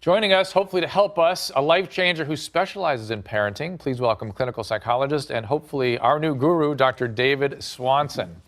Joining us, hopefully to help us, a life changer who specializes in parenting. Please welcome clinical psychologist and hopefully our new guru, Dr. David Swanson.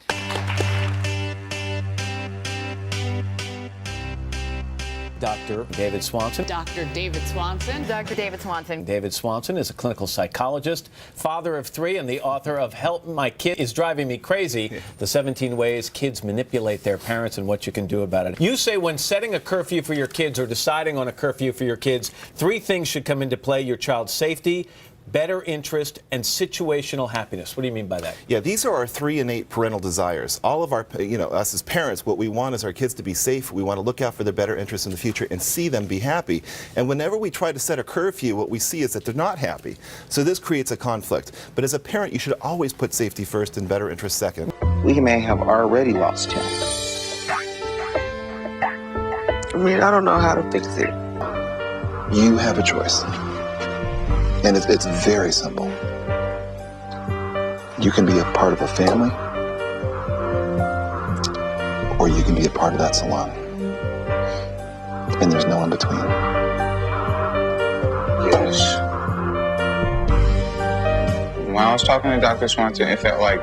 Dr. David Swanson. Dr. David Swanson. Dr. David Swanson. David Swanson is a clinical psychologist, father of 3, and the author of Help My Kid Is Driving Me Crazy, the 17 ways kids manipulate their parents and what you can do about it. You say when setting a curfew for your kids or deciding on a curfew for your kids, 3 things should come into play: your child's safety, better interest, and situational happiness. What do you mean by that? Yeah, these are our 3 innate parental desires. All of our, us as parents, what we want is our kids to be safe. We want to look out for their better interests in the future and see them be happy. And whenever we try to set a curfew, what we see is that they're not happy. So this creates a conflict. But as a parent, you should always put safety first and better interest second. We may have already lost him. I mean, I don't know how to fix it. You have a choice. And it's very simple. You can be a part of a family, or you can be a part of that salon. And there's no in between. Yes. When I was talking to Dr. Swanson, it felt like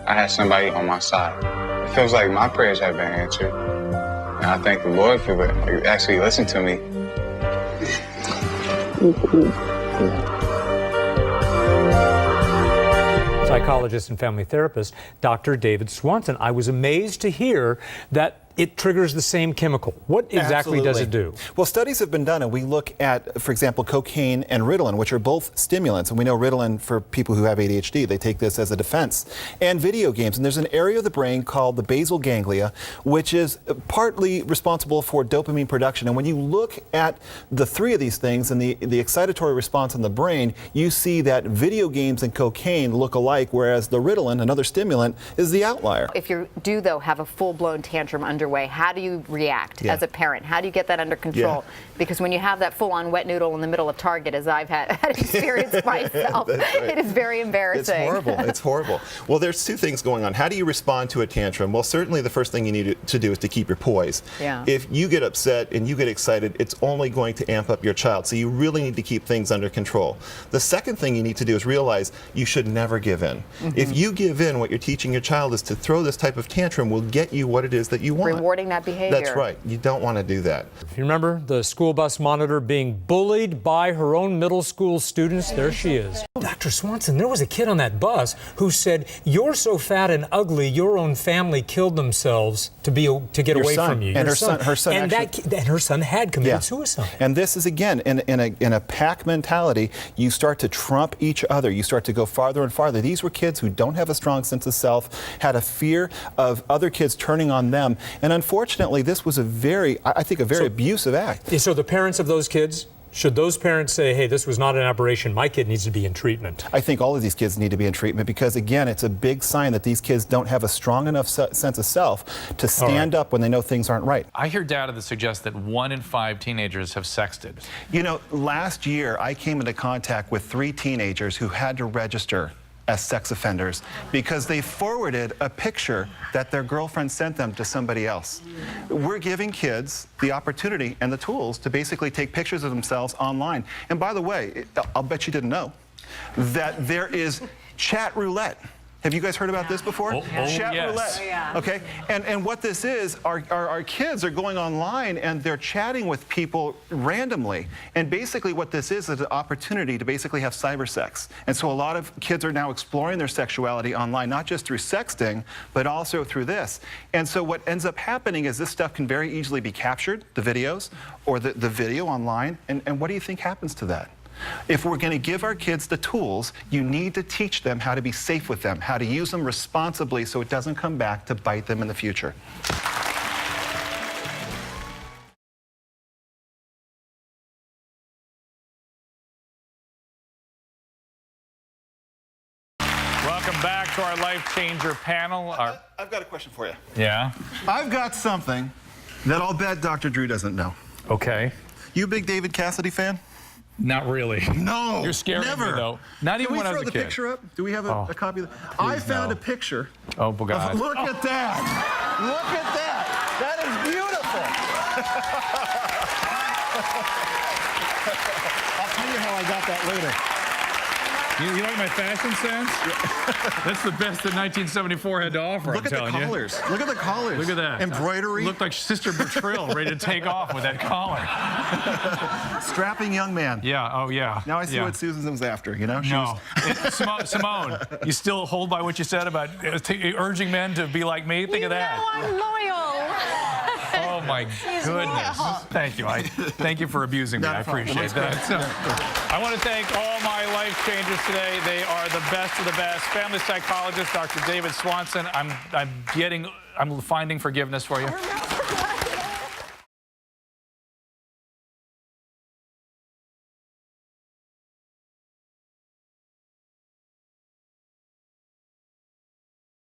I had somebody on my side. It feels like my prayers have been answered. And I thank the Lord for actually listening to me. Psychologist and family therapist, Dr. David Swanson. I was amazed to hear that it triggers the same chemical. What exactly does it do? Well, studies have been done, and we look at, for example, cocaine and Ritalin, which are both stimulants. And we know Ritalin, for people who have ADHD, they take this as a defense. And video games. And there's an area of the brain called the basal ganglia, which is partly responsible for dopamine production. And when you look at the 3 of these things and the excitatory response in the brain, you see that video games and cocaine look alike, whereas the Ritalin, another stimulant, is the outlier. If you do, though, have a full-blown tantrum underway, how do you react as a parent? How do you get that under control? Because when you have that full-on wet noodle in the middle of Target, as I've had experience myself, it is very embarrassing. It's horrible. It's horrible. Well, there's 2 things going on. How do you respond to a tantrum? Well, certainly the first thing you need to do is to keep your poise. Yeah. If you get upset and you get excited, it's only going to amp up your child. So you really need to keep things under control. The second thing you need to do is realize you should never give in. If you give in, what you're teaching your child is to throw this type of tantrum will get you what it is that you want. Rewarding that behavior. That's right. You don't want to do that. If you remember the school bus monitor being bullied by her own middle school students, there she is. Dr. Swanson, there was a kid on that bus who said, "You're so fat and ugly, your own family killed themselves to get away from you." And her son and her son had committed suicide. And this is, again, in a pack mentality, you start to trump each other. You start to go farther and farther. These were kids who don't have a strong sense of self, had a fear of other kids turning on them. And unfortunately, this was I think a very abusive act. So the parents of those kids, should those parents say, hey, this was not an aberration, my kid needs to be in treatment? I think all of these kids need to be in treatment because, again, it's a big sign that these kids don't have a strong enough sense of self to stand up when they know things aren't right. I hear data that suggests that 1 in 5 teenagers have sexted. You know, last year I came into contact with 3 teenagers who had to register as sex offenders because they forwarded a picture that their girlfriend sent them to somebody else. We're giving kids the opportunity and the tools to basically take pictures of themselves online. And by the way, I'll bet you didn't know that there is chat roulette. Have you guys heard about this before? Chat roulette. Oh, yeah. Okay, and what this is, our kids are going online and they're chatting with people randomly. And basically what this is an opportunity to basically have cyber sex. And so a lot of kids are now exploring their sexuality online, not just through sexting, but also through this. And so what ends up happening is this stuff can very easily be captured, the videos, or the video online. And what do you think happens to that? If we're going to give our kids the tools, you need to teach them how to be safe with them, how to use them responsibly so it doesn't come back to bite them in the future. Welcome back to our Life Changer panel. I've got a question for you. Yeah? I've got something that I'll bet Dr. Drew doesn't know. Okay. You a big David Cassidy fan? Not really. No. You're scaring me, though. Not even when I was a kid. Can we throw the picture up? Do we have a copy of that? I found a picture. Oh, God. Look at that. Look at that. That is beautiful. I'll tell you how I got that later. You like my fashion sense? That's the best that 1974 had to offer. Look at the collars. Look at the collars. Look at that. Embroidery. Looked like Sister Bertrill ready to take off with that collar. Strapping young man. Yeah, oh yeah. Now I see yeah. what Susan was after, you know? She No. Simone, you still hold by what you said about urging men to be like me? Think of that. I'm loyal. Oh my goodness. Thank you. Thank you for abusing me. Not I a problem. appreciate that. So, I want to thank all my life changers today. They are the best of the best. Family psychologist Dr. David Swanson. I'm finding forgiveness for you.